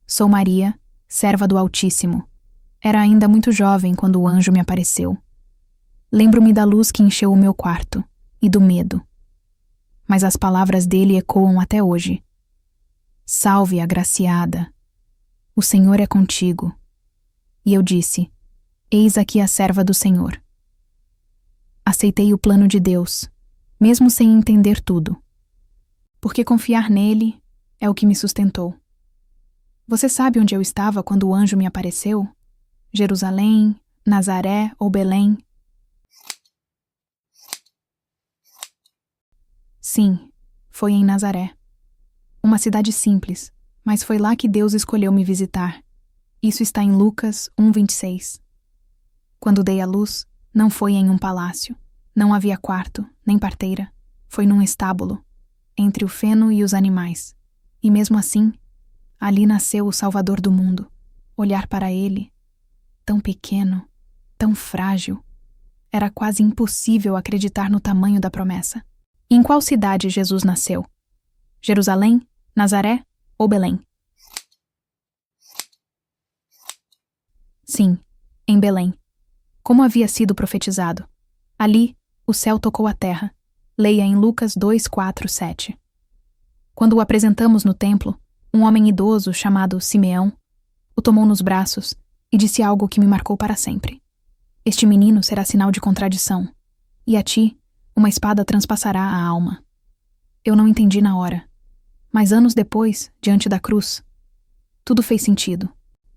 Sou Maria, serva do Altíssimo. Era ainda muito jovem quando o anjo me apareceu. Lembro-me da luz que encheu o meu quarto e do medo. Mas as palavras dele ecoam até hoje. Salve, agraciada. O Senhor é contigo. E eu disse: Eis aqui a serva do Senhor. Aceitei o plano de Deus, mesmo sem entender tudo. Porque confiar nele é o que me sustentou. Você sabe onde eu estava quando o anjo me apareceu? Jerusalém, Nazaré ou Belém? Sim, foi em Nazaré. Uma cidade simples, mas foi lá que Deus escolheu me visitar. Isso está em Lucas 1:26. Quando dei à luz, não foi em um palácio. Não havia quarto, nem parteira. Foi num estábulo, entre o feno e os animais. E mesmo assim, ali nasceu o Salvador do mundo. Olhar para ele, tão pequeno, tão frágil, era quase impossível acreditar no tamanho da promessa. Em qual cidade Jesus nasceu? Jerusalém, Nazaré ou Belém? Sim, em Belém. Como havia sido profetizado. Ali, o céu tocou a terra. Leia em Lucas 2:4-7. Quando o apresentamos no templo, um homem idoso chamado Simeão o tomou nos braços e disse algo que me marcou para sempre. Este menino será sinal de contradição, e a ti uma espada transpassará a alma. Eu não entendi na hora, mas anos depois, diante da cruz, tudo fez sentido.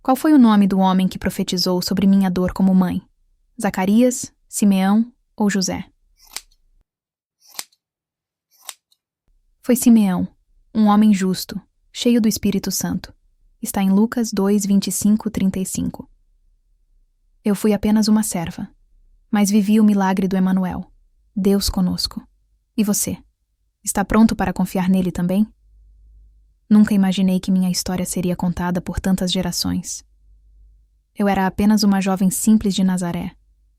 Qual foi o nome do homem que profetizou sobre minha dor como mãe? Zacarias, Simeão ou José? Foi Simeão, um homem justo, cheio do Espírito Santo. Está em Lucas 2:25-35. Eu fui apenas uma serva, mas vivi o milagre do Emanuel, Deus conosco. E você? Está pronto para confiar nele também? Nunca imaginei que minha história seria contada por tantas gerações. Eu era apenas uma jovem simples de Nazaré,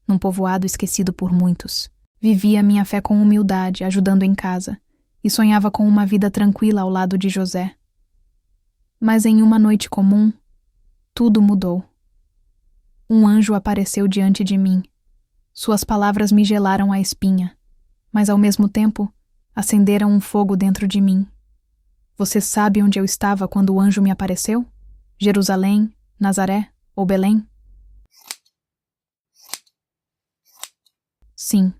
num povoado esquecido por muitos. Vivia minha fé com humildade, ajudando em casa, e sonhava com uma vida tranquila ao lado de José. Mas em uma noite comum, tudo mudou. Um anjo apareceu diante de mim. Suas palavras me gelaram a espinha, mas ao mesmo tempo, acenderam um fogo dentro de mim. Você sabe onde eu estava quando o anjo me apareceu? Jerusalém, Nazaré ou Belém? Sim,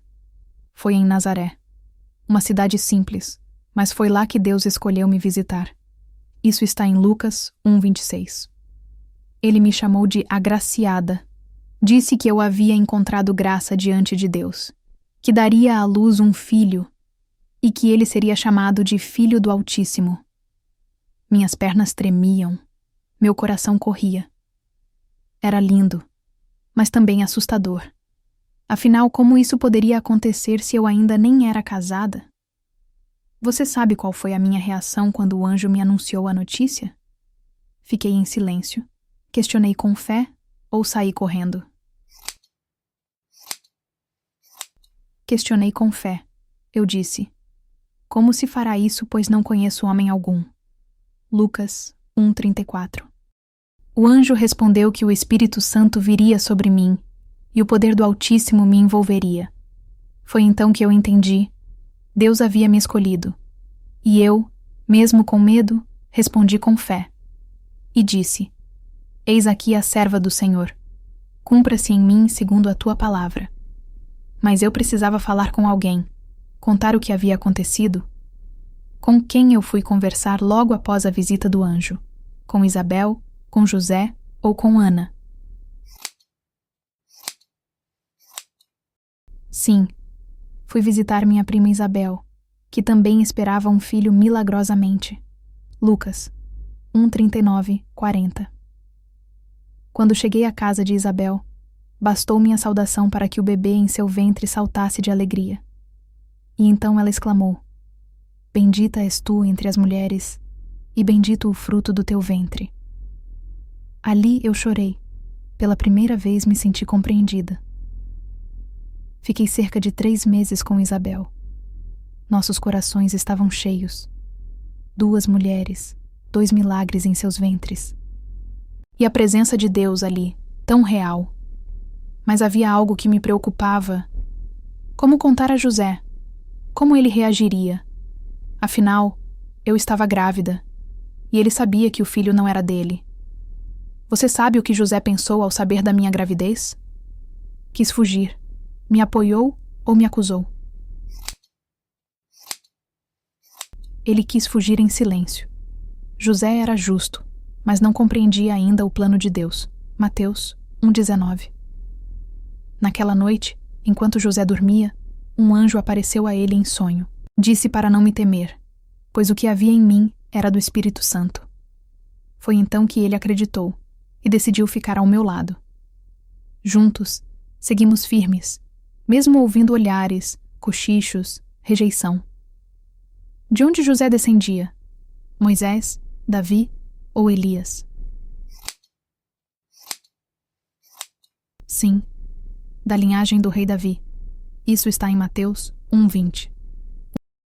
foi em Nazaré. Uma cidade simples, mas foi lá que Deus escolheu me visitar. Isso está em Lucas 1:26. Ele me chamou de agraciada. Disse que eu havia encontrado graça diante de Deus, que daria à luz um filho e que ele seria chamado de Filho do Altíssimo. Minhas pernas tremiam, meu coração corria. Era lindo, mas também assustador. Afinal, como isso poderia acontecer se eu ainda nem era casada? Você sabe qual foi a minha reação quando o anjo me anunciou a notícia? Fiquei em silêncio. Questionei com fé ou saí correndo? Questionei com fé. Eu disse: Como se fará isso, pois não conheço homem algum? Lucas 1:34. O anjo respondeu que o Espírito Santo viria sobre mim e o poder do Altíssimo me envolveria. Foi então que eu entendi. Deus havia me escolhido. E eu, mesmo com medo, respondi com fé. E disse: Eis aqui a serva do Senhor. Cumpra-se em mim segundo a tua palavra. Mas eu precisava falar com alguém, contar o que havia acontecido. Com quem eu fui conversar logo após a visita do anjo? Com Isabel, com José ou com Ana? Sim, fui visitar minha prima Isabel, que também esperava um filho milagrosamente. Lucas 1:39-40. Quando cheguei à casa de Isabel, bastou minha saudação para que o bebê em seu ventre saltasse de alegria. E então ela exclamou: Bendita és tu entre as mulheres, e bendito o fruto do teu ventre. Ali eu chorei. Pela primeira vez me senti compreendida. Fiquei cerca de 3 meses com Isabel. Nossos corações estavam cheios. 2 mulheres, 2 milagres em seus ventres. e a presença de Deus ali, tão real. Mas havia algo que me preocupava. Como contar a José? Como ele reagiria? Afinal, eu estava grávida, e ele sabia que o filho não era dele. Você sabe o que José pensou ao saber da minha gravidez? Quis fugir. Me apoiou ou me acusou? Ele quis fugir em silêncio. José era justo, mas não compreendia ainda o plano de Deus. Mateus 1,19. Naquela noite, enquanto José dormia, um anjo apareceu a ele em sonho. Disse para não me temer, pois o que havia em mim era do Espírito Santo. Foi então que ele acreditou e decidiu ficar ao meu lado. Juntos, seguimos firmes, mesmo ouvindo olhares, cochichos, rejeição. De onde José descendia? Moisés, Davi ou Elias? Sim, da linhagem do rei Davi. Isso está em Mateus 1,20.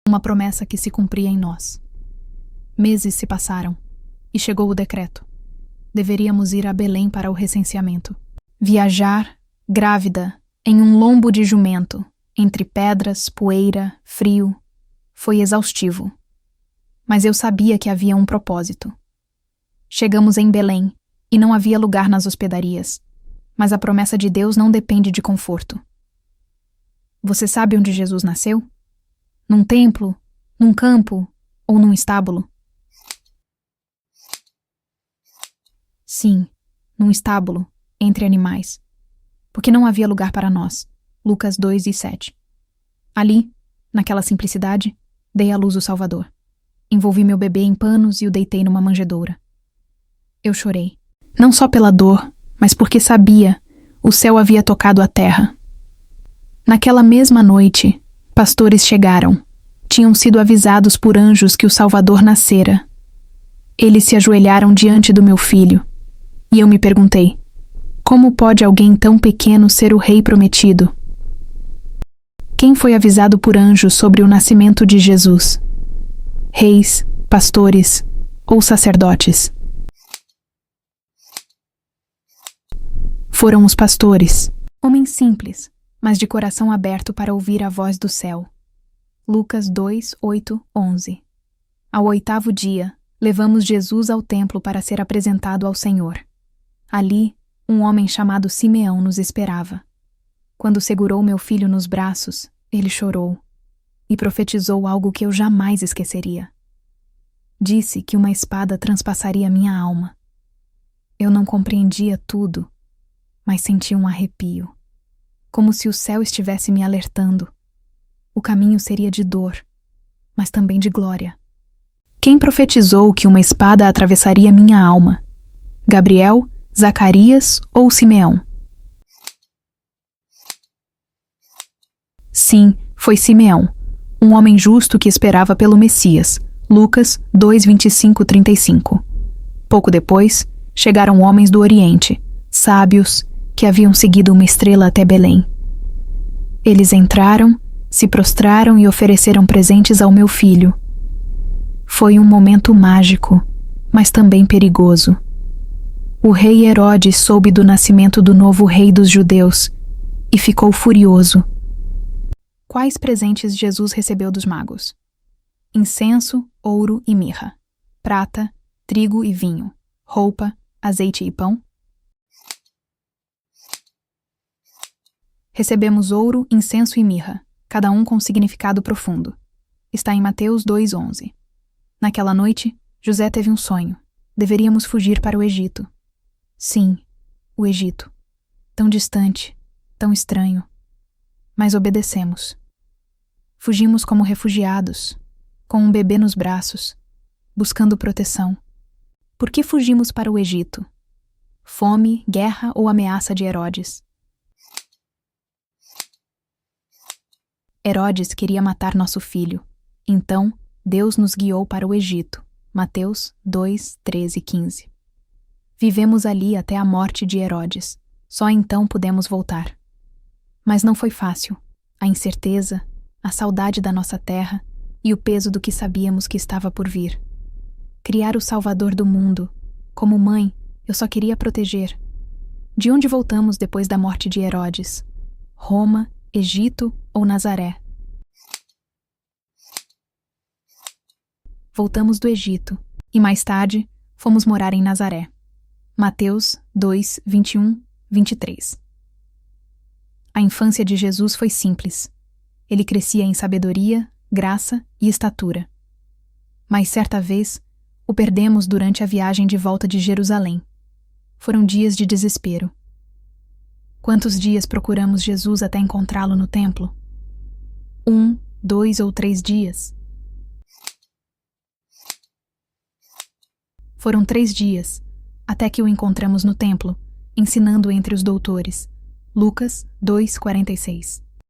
Uma promessa que se cumpria em nós. Meses se passaram e chegou o decreto. Deveríamos ir a Belém para o recenseamento. Viajar, grávida, em um lombo de jumento, entre pedras, poeira, frio, foi exaustivo. Mas eu sabia que havia um propósito. Chegamos em Belém e não havia lugar nas hospedarias, mas a promessa de Deus não depende de conforto. Você sabe onde Jesus nasceu? Num templo, num campo ou num estábulo? Sim, num estábulo, entre animais, porque não havia lugar para nós. Lucas 2:7. Ali, naquela simplicidade, dei à luz o Salvador. Envolvi meu bebê em panos e o deitei numa manjedoura. Eu chorei, não só pela dor, mas porque sabia, o céu havia tocado a terra. Naquela mesma noite, pastores chegaram. Tinham sido avisados por anjos que o Salvador nascera. Eles se ajoelharam diante do meu filho. E eu me perguntei, como pode alguém tão pequeno ser o rei prometido? Quem foi avisado por anjos sobre o nascimento de Jesus? Reis, pastores ou sacerdotes? Foram os pastores, homens simples, mas de coração aberto para ouvir a voz do céu. Lucas 2:8-11. Ao 8º dia, levamos Jesus ao templo para ser apresentado ao Senhor. Ali, um homem chamado Simeão nos esperava. Quando segurou meu filho nos braços, ele chorou e profetizou algo que eu jamais esqueceria. Disse que uma espada transpassaria minha alma. Eu não compreendia tudo, mas senti um arrepio, como se o céu estivesse me alertando. O caminho seria de dor, mas também de glória. Quem profetizou que uma espada atravessaria minha alma? Gabriel, Zacarias ou Simeão? Sim, foi Simeão, um homem justo que esperava pelo Messias. Lucas 2:25-35. Pouco depois, chegaram homens do Oriente, sábios, que haviam seguido uma estrela até Belém. Eles entraram, se prostraram e ofereceram presentes ao meu filho. Foi um momento mágico, mas também perigoso. O rei Herodes soube do nascimento do novo rei dos judeus e ficou furioso. Quais presentes Jesus recebeu dos magos? Incenso, ouro e mirra, prata, trigo e vinho, roupa, azeite e pão? Recebemos ouro, incenso e mirra, cada um com significado profundo. Está em Mateus 2:11. Naquela noite, José teve um sonho. Deveríamos fugir para o Egito. Sim, o Egito. Tão distante, tão estranho. Mas obedecemos. Fugimos como refugiados, com um bebê nos braços, buscando proteção. Por que fugimos para o Egito? Fome, guerra ou ameaça de Herodes? Herodes queria matar nosso filho. Então, Deus nos guiou para o Egito. Mateus 2:13-15. Vivemos ali até a morte de Herodes. Só então pudemos voltar. Mas não foi fácil. A incerteza, a saudade da nossa terra e o peso do que sabíamos que estava por vir. Criar o Salvador do mundo. Como mãe, Eu só queria proteger. De onde voltamos depois da morte de Herodes? Roma, Egito ou Nazaré? Voltamos do Egito e, mais tarde, fomos morar em Nazaré. Mateus 2, 21, 23. A infância de Jesus foi simples. Ele crescia em sabedoria, graça e estatura. Mas certa vez, o perdemos durante a viagem de volta de Jerusalém. Foram dias de desespero. Quantos dias procuramos Jesus até encontrá-lo no templo? 1, 2 ou 3 dias? Foram 3 dias, até que o encontramos no templo, ensinando entre os doutores. Lucas 2:46.